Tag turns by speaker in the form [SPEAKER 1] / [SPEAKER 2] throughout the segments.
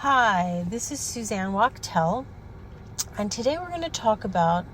[SPEAKER 1] Hi, this is Suzanne Wachtel, and today we're going to talk about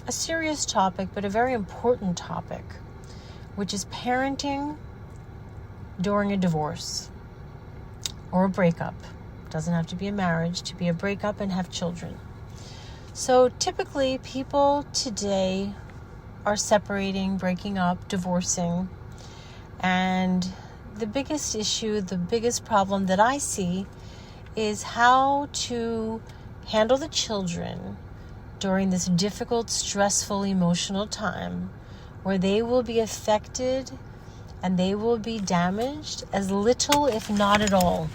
[SPEAKER 1] a serious topic, but a very important topic, which is parenting during a divorce or a breakup. It doesn't have to be a marriage, to be a breakup and have children. So typically, people today are separating, breaking up, divorcing, and the biggest issue, the biggest problem that I see is how to handle the children during this difficult, stressful, emotional time where they will be affected and they will be damaged as little, if not at all.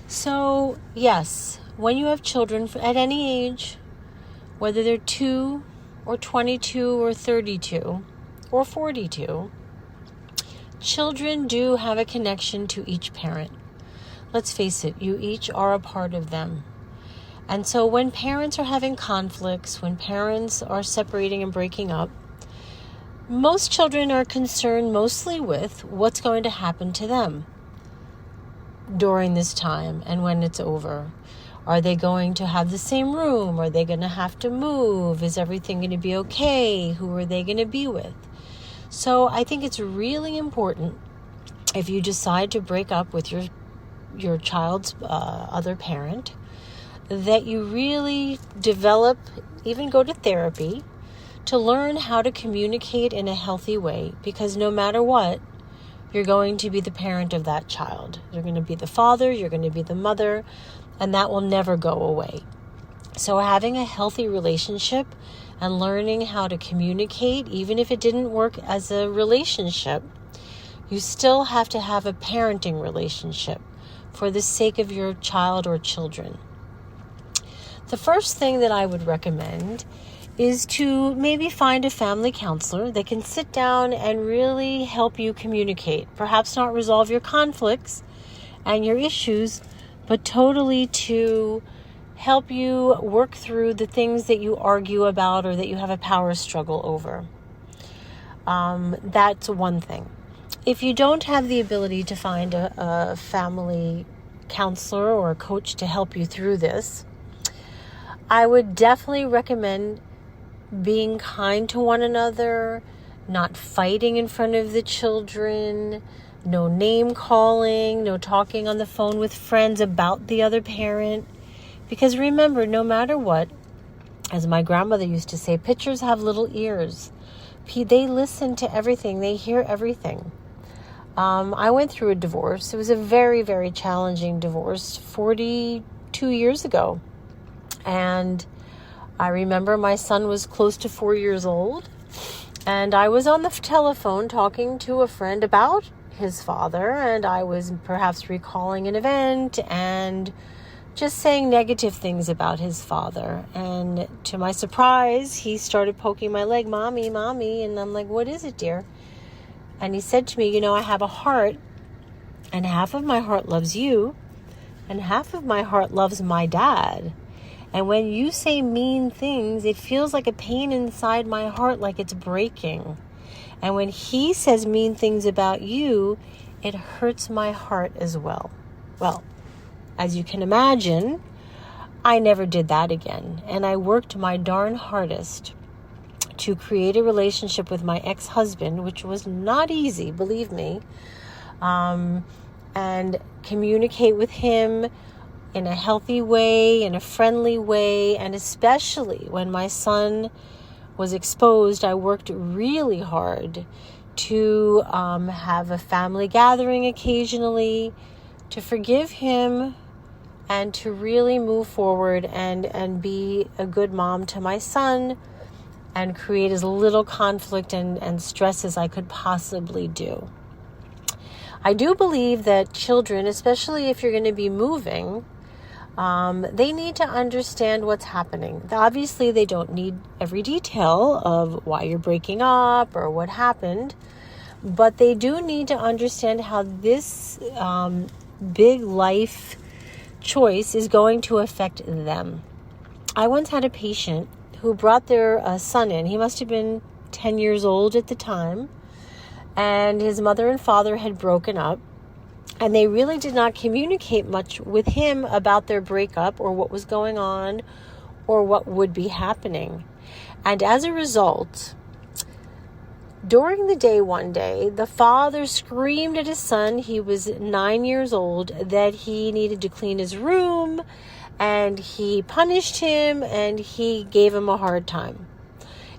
[SPEAKER 1] So, yes, when you have children at any age, whether they're 2 or 22 or 32 or 42, children do have a connection to each parent. Let's face it, you each are a part of them. And so when parents are having conflicts, when parents are separating and breaking up, most children are concerned mostly with what's going to happen to them during this time and when it's over. Are they going to have the same room? Are they going to have to move? Is everything going to be okay? Who are they going to be with? So I think it's really important if you decide to break up with your child's other parent, that you really develop, even go to therapy, to learn how to communicate in a healthy way. Because no matter what, you're going to be the parent of that child. You're going to be the father, you're going to be the mother, and that will never go away. So having a healthy relationship and learning how to communicate, even if it didn't work as a relationship, you still have to have a parenting relationship for the sake of your child or children. The first thing that I would recommend is to maybe find a family counselor that can sit down and really help you communicate. Perhaps not resolve your conflicts and your issues, but totally to help you work through the things that you argue about or that you have a power struggle over. That's one thing. If you don't have the ability to find a family counselor or a coach to help you through this, I would definitely recommend being kind to one another, not fighting in front of the children, no name calling, no talking on the phone with friends about the other parent. Because remember, no matter what, as my grandmother used to say, pictures have little ears. They listen to everything. They hear everything. I went through a divorce. It was a very, very challenging divorce 42 years ago. And I remember my son was close to 4 years old. And I was on the telephone talking to a friend about his father. And I was perhaps recalling an event and just saying negative things about his father. And to my surprise, he started poking my leg, "Mommy, Mommy." And I'm like, "What is it, dear?" And he said to me, "I have a heart, and half of my heart loves you, and half of my heart loves my dad. And when you say mean things, it feels like a pain inside my heart, like it's breaking. And when he says mean things about you, it hurts my heart as well." Well, as you can imagine, I never did that again. And I worked my darn hardest to create a relationship with my ex-husband, which was not easy, believe me, and communicate with him in a healthy way, in a friendly way, and especially when my son was exposed, I worked really hard to have a family gathering occasionally, to forgive him, and to really move forward and be a good mom to my son, and create as little conflict and stress as I could possibly do. I do believe that children, especially if you're going to be moving, they need to understand what's happening. Obviously, they don't need every detail of why you're breaking up or what happened, but they do need to understand how this big life choice is going to affect them. I once had a patient who brought their son in. He must have been 10 years old at the time, and his mother and father had broken up, And they really did not communicate much with him about their breakup or what was going on or what would be happening. And as a result, during the day one day, the father screamed at his son, he was 9 years old, that he needed to clean his room, and he punished him and he gave him a hard time.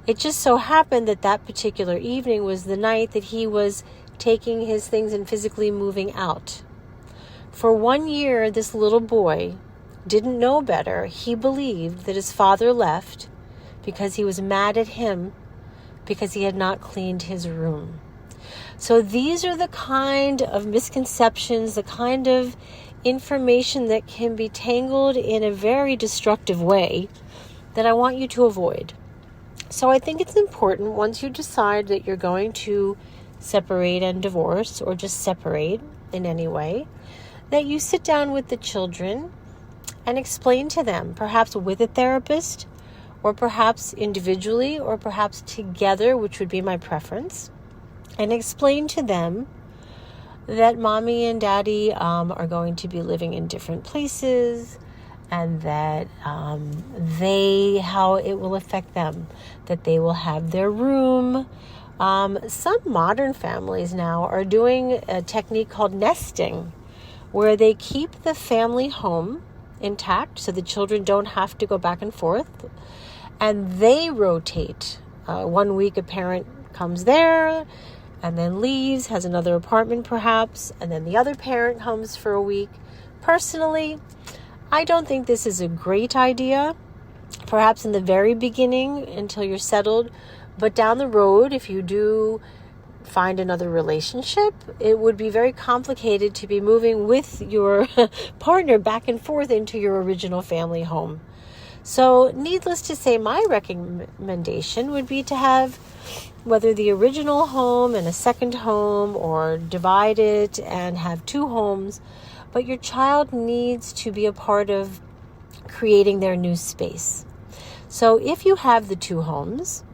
[SPEAKER 1] It just so happened that that particular evening was the night that he was taking his things and physically moving out. For 1 year, this little boy didn't know better. He believed that his father left because he was mad at him because he had not cleaned his room. So these are the kind of misconceptions, the kind of information that can be tangled in a very destructive way that I want you to avoid. So I think it's important, once you decide that you're going to separate and divorce, or just separate in any way, that you sit down with the children and explain to them, perhaps with a therapist, or perhaps individually, or perhaps together, which would be my preference, and explain to them that mommy and daddy are going to be living in different places, and that how it will affect them, that they will have their room. Some modern families now are doing a technique called nesting, where they keep the family home intact so the children don't have to go back and forth, and they rotate. 1 week a parent comes there and then leaves, has another apartment perhaps, and then the other parent comes for a week. Personally, I don't think this is a great idea, perhaps in the very beginning until you're settled, but down the road, if you do find another relationship, it would be very complicated to be moving with your partner back and forth into your original family home. So needless to say, my recommendation would be to have whether the original home and a second home, or divide it and have 2 homes, but your child needs to be a part of creating their new space. So if you have the 2 homes,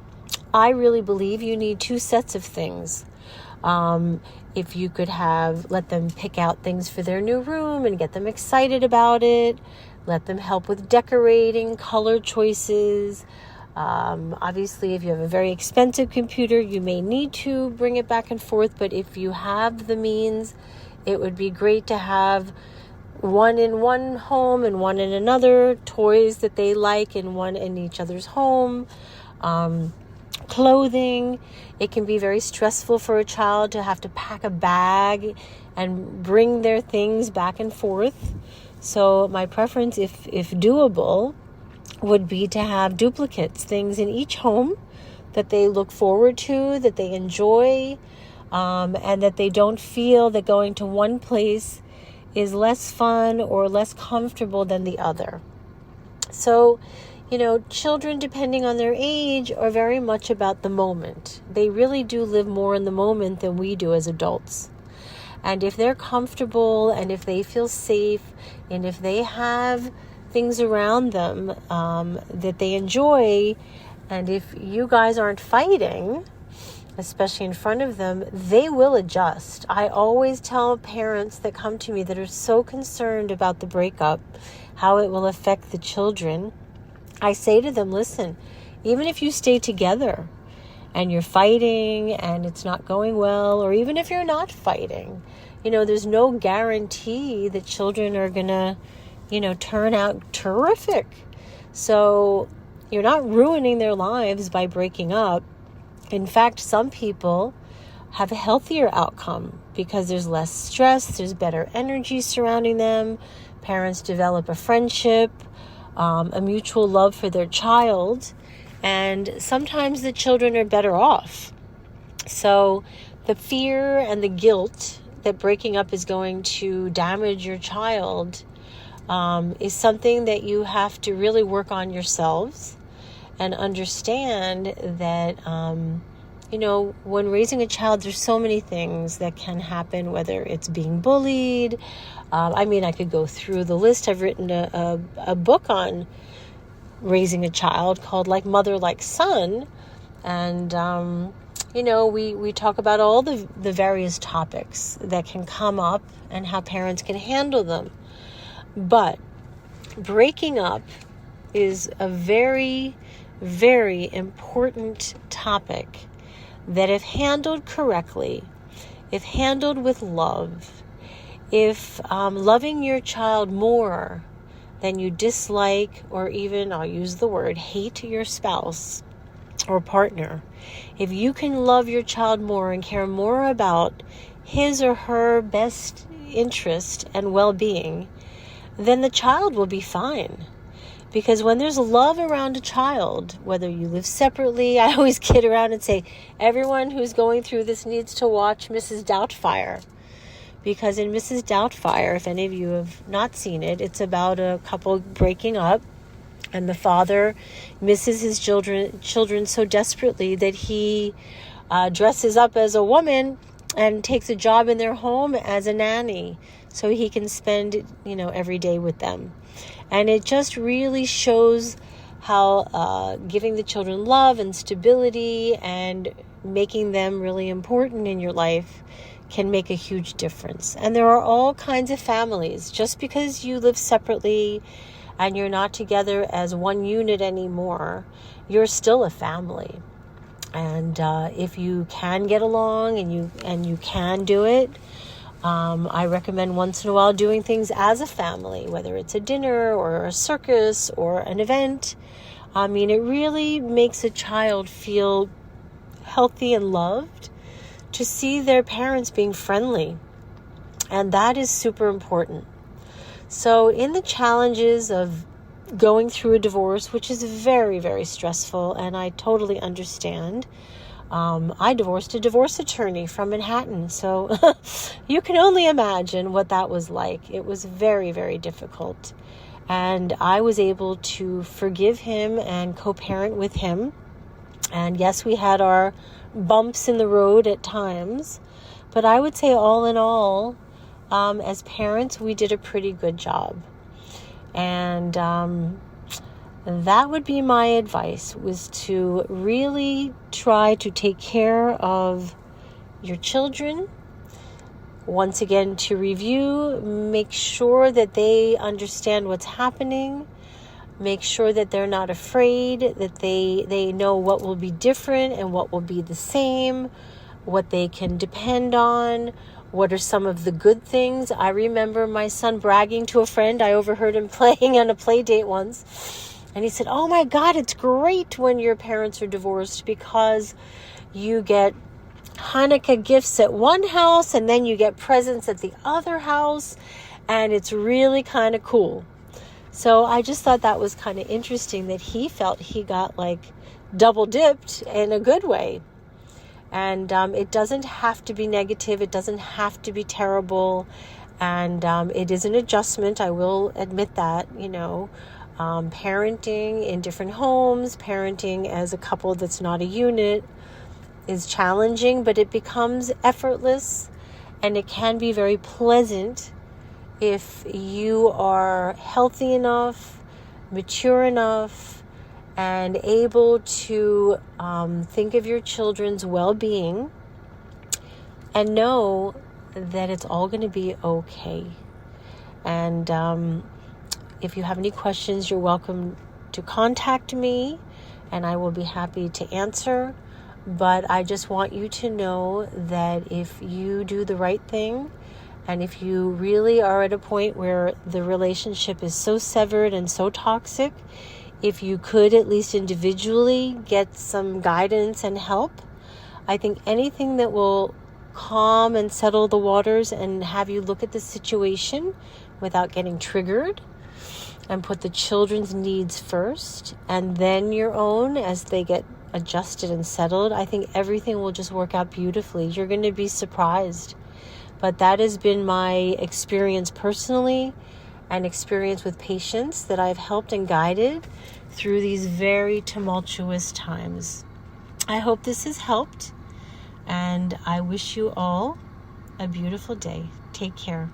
[SPEAKER 1] I really believe you need 2 sets of things. If you could let them pick out things for their new room and get them excited about it, let them help with decorating, color choices. Obviously, if you have a very expensive computer, you may need to bring it back and forth, but if you have the means, it would be great to have one in one home and one in another, toys that they like in one in each other's home, clothing. It can be very stressful for a child to have to pack a bag and bring their things back and forth. So my preference, if doable, would be to have duplicates, things in each home that they look forward to, that they enjoy, and that they don't feel that going to one place is less fun or less comfortable than the other. So, children, depending on their age, are very much about the moment. They really do live more in the moment than we do as adults. And if they're comfortable, and if they feel safe, and if they have things around them that they enjoy, and if you guys aren't fighting, especially in front of them, they will adjust. I always tell parents that come to me that are so concerned about the breakup, how it will affect the children, I say to them, listen, even if you stay together and you're fighting and it's not going well, or even if you're not fighting, there's no guarantee that children are going to, turn out terrific. So you're not ruining their lives by breaking up. In fact, some people have a healthier outcome because there's less stress, there's better energy surrounding them, parents develop a friendship, a mutual love for their child, and sometimes the children are better off. So the fear and the guilt that breaking up is going to damage your child is something that you have to really work on yourselves and understand that, when raising a child, there's so many things that can happen, whether it's being bullied. I could go through the list. I've written a book on raising a child called Like Mother, Like Son. And, we talk about all the various topics that can come up and how parents can handle them. But breaking up is a very, very important topic that, if handled correctly, if handled with love, if loving your child more than you dislike, or even, I'll use the word, hate your spouse or partner, if you can love your child more and care more about his or her best interest and well-being, then the child will be fine. Because when there's love around a child, whether you live separately, I always kid around and say, everyone who's going through this needs to watch Mrs. Doubtfire. Because in Mrs. Doubtfire, if any of you have not seen it, it's about a couple breaking up, and the father misses his children so desperately that he dresses up as a woman and takes a job in their home as a nanny so he can spend, every day with them. And it just really shows how giving the children love and stability and making them really important in your life can make a huge difference. And there are all kinds of families. Just because you live separately and you're not together as one unit anymore, you're still a family. And if you can get along and you can do it, I recommend once in a while doing things as a family, whether it's a dinner or a circus or an event. It really makes a child feel healthy and loved to see their parents being friendly. And that is super important. So in the challenges of going through a divorce, which is very, very stressful, and I totally understand, I divorced a divorce attorney from Manhattan, so you can only imagine what that was like. It was very, very difficult. And I was able to forgive him and co-parent with him. And yes, we had our bumps in the road at times, but I would say all in all, as parents, we did a pretty good job. And that would be my advice, was to really try to take care of your children. Once again, to review, make sure that they understand what's happening. Make sure that they're not afraid, that they know what will be different and what will be the same, what they can depend on, what are some of the good things. I remember my son bragging to a friend. I overheard him playing on a play date once. And he said, "Oh my God, it's great when your parents are divorced because you get Hanukkah gifts at one house and then you get presents at the other house. And it's really kind of cool." So I just thought that was kind of interesting that he felt he got double dipped in a good way. And it doesn't have to be negative. It doesn't have to be terrible. And it is an adjustment. I will admit that, parenting in different homes, parenting as a couple that's not a unit is challenging, but it becomes effortless and it can be very pleasant if you are healthy enough, mature enough, and able to think of your children's well-being and know that it's all going to be okay. And if you have any questions, you're welcome to contact me, and I will be happy to answer. But I just want you to know that if you do the right thing, and if you really are at a point where the relationship is so severed and so toxic, if you could at least individually get some guidance and help, I think anything that will calm and settle the waters and have you look at the situation without getting triggered and put the children's needs first and then your own as they get adjusted and settled, I think everything will just work out beautifully. You're going to be surprised. But that has been my experience personally and experience with patients that I've helped and guided through these very tumultuous times. I hope this has helped, and I wish you all a beautiful day. Take care.